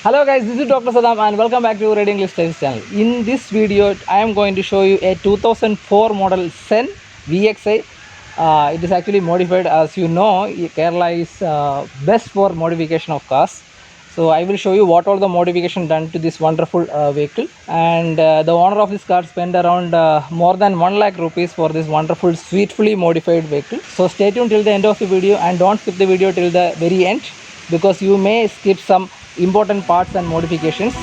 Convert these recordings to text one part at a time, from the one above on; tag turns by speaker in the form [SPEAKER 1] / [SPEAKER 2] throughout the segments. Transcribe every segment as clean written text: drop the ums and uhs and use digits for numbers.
[SPEAKER 1] Hello guys, this is Dr. Saddam and welcome back to Red English Studies channel. In this video, I am going to show you a 2004 model Zen Vxi. It is actually modified. As you know, Kerala is best for modification of cars. So I will show you what all the modification done to this wonderful vehicle. And the owner of this car spent around more than 1 lakh rupees for this wonderful, sweetly modified vehicle. So stay tuned till the end of the video and don't skip the video till the very end, because you may skip some important parts and modifications.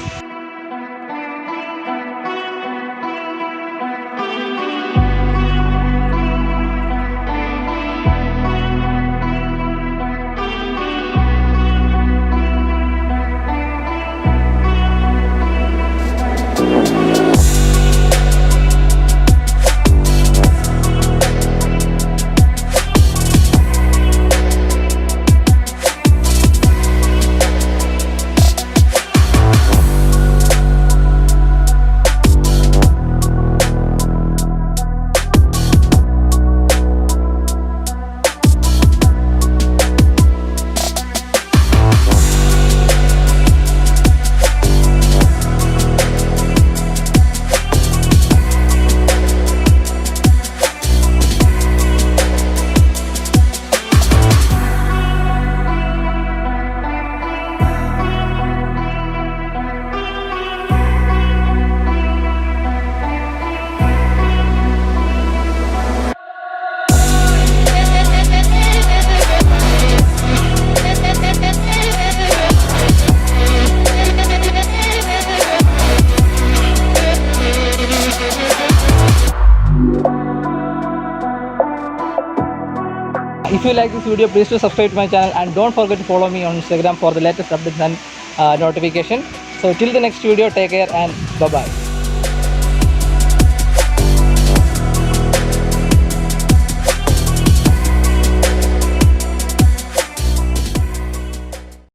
[SPEAKER 1] If you like this video, please do subscribe to my channel and don't forget to follow me on Instagram for the latest updates and notification. So till the next video, take care and bye bye.